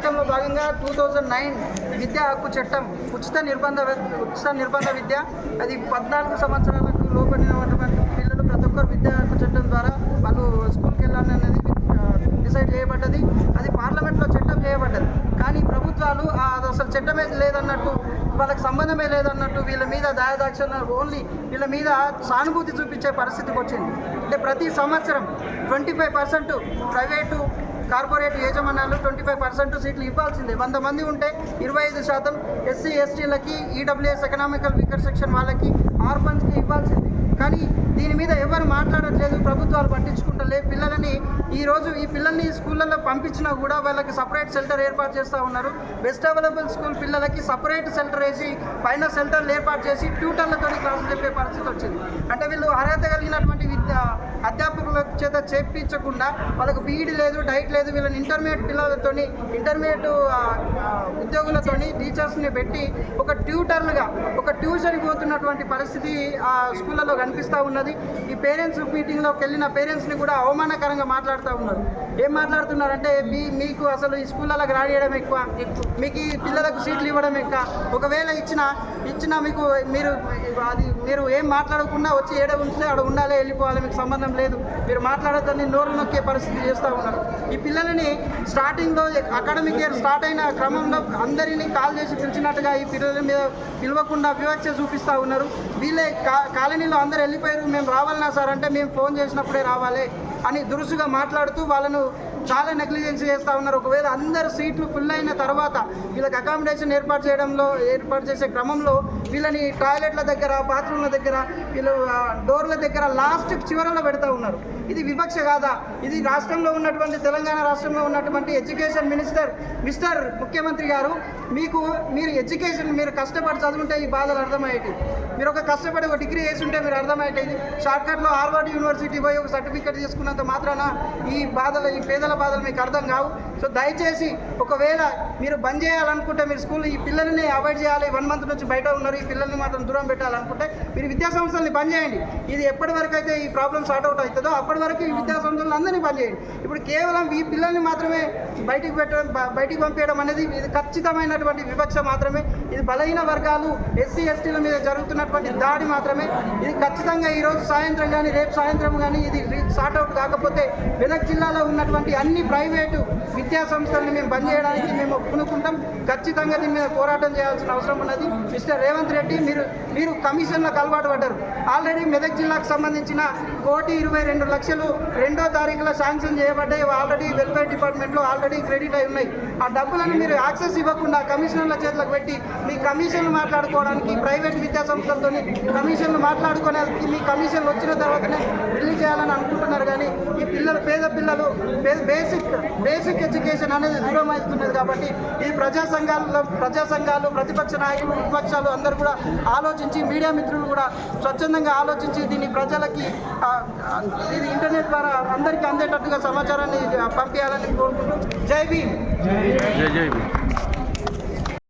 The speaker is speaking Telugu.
చట్టంలో భాగంగా 2009 విద్యా హక్కు చట్టం ఉచిత నిర్బంధ విద్య అది 14 సంవత్సరాలకు లోబడినటువంటి పిల్లలు ప్రతి ఒక్కరు విద్యా హక్కు చట్టం ద్వారా వాళ్ళు స్కూల్కి వెళ్ళాలని అనేది డిసైడ్ చేయబడ్డది. అది పార్లమెంట్లో చట్టం చేయబడ్డది. కానీ ప్రభుత్వాలు అది అసలు చట్టమే లేదన్నట్టు, వాళ్ళకి సంబంధమే లేదన్నట్టు వీళ్ళ మీద దయాదాక్షిణ్యం ఓన్లీ వీళ్ళ మీద సానుభూతి చూపించే పరిస్థితికి వచ్చింది. అంటే ప్రతి సంవత్సరం 25% ప్రైవేటు కార్పొరేట్ యాజమాన్యాలు 25% సీట్లు ఇవ్వాల్సిందే. 100 మంది ఉంటే 25% ఎస్సీ ఎస్టీలకి, ఈడబ్ల్యూఎస్ ఎకనామికల్ వీకర్ సెక్షన్ వాళ్ళకి, ఆర్ఫన్స్కి ఇవ్వాల్సిందే. కానీ దీని మీద ఎవరు మాట్లాడట్లేదు, ప్రభుత్వాలు పట్టించుకుంటలే. పిల్లలని ఈరోజు ఈ పిల్లల్ని స్కూళ్ళల్లో పంపించినా కూడా వాళ్ళకి సపరేట్ షెల్టర్ ఏర్పాటు చేస్తూ ఉన్నారు. బెస్ట్ అవైలబుల్ స్కూల్ పిల్లలకి సపరేట్ షెల్టర్ వేసి పైన షెల్టర్లు ఏర్పాటు చేసి ట్యూటర్లతో క్లాసులు చెప్పే పరిస్థితి వచ్చింది. అంటే వీళ్ళు అర్హత కలిగినటువంటి అధ్యాపకుల చేత చేయించకుండా వాళ్ళకు బీఈడి లేదు, డైట్ లేదు, వీళ్ళని ఇంటర్మీడియట్ పిల్లలతో ఇంటర్మీడియట్ ఉద్యోగులతో టీచర్స్ని పెట్టి ఒక ట్యూటర్లుగా ఒక ట్యూషన్కి పోతున్నటువంటి పరిస్థితి ఆ స్కూళ్ళలో కనిపిస్తూ ఉన్నది. ఈ పేరెంట్స్ మీటింగ్లోకి వెళ్ళిన పేరెంట్స్ని కూడా అవమానకరంగా మాట్లాడుతూ ఉన్నారు. ఏం మాట్లాడుతున్నారంటే మీకు అసలు ఈ స్కూళ్ళకి రానియడం ఎక్కువ, మీకు ఈ పిల్లలకు సీట్లు ఇవ్వడం ఎక్కువ, ఒకవేళ ఇచ్చినా మీకు మీరు ఏం మాట్లాడకుండా వచ్చి ఏడ ఉంటే ఆడ ఉండాలి, వెళ్ళిపోవాలి, మీకు సంబంధం లేదు, మీరు మాట్లాడద్దని నోరు నొక్కే పరిస్థితి చేస్తూ ఉన్నారు. ఈ పిల్లలని స్టార్టింగ్లో అకాడమిక్ ఇయర్ స్టార్ట్ అయిన క్రమంలో అందరినీ కాల్ చేసి పిలిచినట్టుగా ఈ పిల్లల మీద పిలవకుండా వివక్ష చూపిస్తూ ఉన్నారు. వీళ్ళే కాలనీలో అందరూ వెళ్ళిపోయారు, మేము రావాలన్నా సార్ అంటే మేము ఫోన్ చేసినప్పుడే రావాలి అని దురుసుగా మాట్లాడుతూ వాళ్ళను చాలా నెగ్లిజెన్స్ చేస్తూ ఉన్నారు. ఒకవేళ అందరు సీట్లు ఫుల్ అయిన తర్వాత వీళ్ళకి అకామిడేషన్ ఏర్పాటు చేసే క్రమంలో వీళ్ళని టాయిలెట్ల దగ్గర, బాత్రూమ్ల దగ్గర, వీళ్ళు డోర్ల దగ్గర లాస్ట్ చివరలో పెడతా ఉన్నారు. ఇది వివక్ష కాదా? ఇది రాష్ట్రంలో ఉన్నటువంటి తెలంగాణ రాష్ట్రంలో ఉన్నటువంటి ఎడ్యుకేషన్ మిస్టర్ ముఖ్యమంత్రి గారు, మీరు ఎడ్యుకేషన్ మీరు కష్టపడి చదువుంటే ఈ బాధలు అర్థమయ్యేది. మీరు ఒక కష్టపడి ఒక డిగ్రీ చేసి ఉంటే మీరు అర్థమయ్యేది. షార్ట్కట్లో హార్వర్డ్ యూనివర్సిటీ పోయి ఒక సర్టిఫికేట్ తీసుకున్నంత మాత్రాన ఈ పేదల బాధలు మీకు అర్థం కావు. సో దయచేసి ఒకవేళ మీరు బంద్ చేయాలనుకుంటే, మీరు స్కూల్ ఈ పిల్లల్ని అవాయిడ్ చేయాలి, 1 మంత్ నుంచి బయట ఉన్నారు, ఈ పిల్లల్ని మాత్రం దూరం పెట్టాలనుకుంటే మీరు విద్యాసంస్థల్ని బంద్ చేయండి. ఇది ఎప్పటి వరకు అయితే ఈ ప్రాబ్లం సార్ట్ అవుట్ అవుతుందో అప్పటి వరకు ఈ విద్యాసంస్థలను అందరినీ బంద్ చేయండి. ఇప్పుడు కేవలం ఈ పిల్లల్ని మాత్రమే బయటికి పంపించడం అనేది ఇది ఖచ్చితమైనటువంటి వివక్ష మాత్రమే. ఇది బలహీన వర్గాలు, ఎస్సీ ఎస్టీల మీద జరుగుతున్నటువంటి దాడి మాత్రమే. ఇది ఖచ్చితంగా ఈరోజు సాయంత్రం కానీ రేపు సాయంత్రం కానీ ఇది సార్ట్ అవుట్ కాకపోతే మెదక్ జిల్లాలో ఉన్నటువంటి అన్ని ప్రైవేటు విద్యా సంస్థలను మేము బంద్ చేయడానికి మేము ఒప్పుకుంటాం. ఖచ్చితంగా దీని మీద పోరాటం చేయాల్సిన అవసరం ఉన్నది. మిస్టర్ రేవంత్ రెడ్డి, మీరు కమిషన్లకు అలవాటు పడ్డారు. ఆల్రెడీ మెదక్ జిల్లాకు సంబంధించిన 1,22,00,000 2వ తారీఖులో శాంక్షన్ చేయబడ్డాయి. ఆల్రెడీ వెల్ఫేర్ డిపార్ట్మెంట్లో ఆల్రెడీ క్రెడిట్ అయి ఉన్నాయి. ఆ డబ్బులను మీరు యాక్సెస్ ఇవ్వకుండా కమిషనర్ల చేతులకు పెట్టి మీ కమిషన్లు మాట్లాడుకోవడానికి, ప్రైవేట్ విద్యా సంస్థలతో కమిషన్లు మాట్లాడుకోవడానికి మీ కమిషన్లు వచ్చిన తర్వాతనే రిలీజ్ చేయాలని అనుకుంటున్నారు. కానీ ఈ పేద పిల్లలు బేసిక్ ఎడ్యుకేషన్ అనేది దూరం అవుతున్నది. కాబట్టి ఈ ప్రజా సంఘాలు, ప్రతిపక్ష నాయకులు, విపక్షాలు అందరూ కూడా ఆలోచించి, మీడియా మిత్రులు కూడా స్వచ్ఛందంగా ఆలోచించి దీన్ని ప్రజలకి ఇది ఇంటర్నెట్ ద్వారా అందరికీ అందేటట్టుగా సమాచారాన్ని పంపించాలని కోరుకుంటూ జై భీమ్.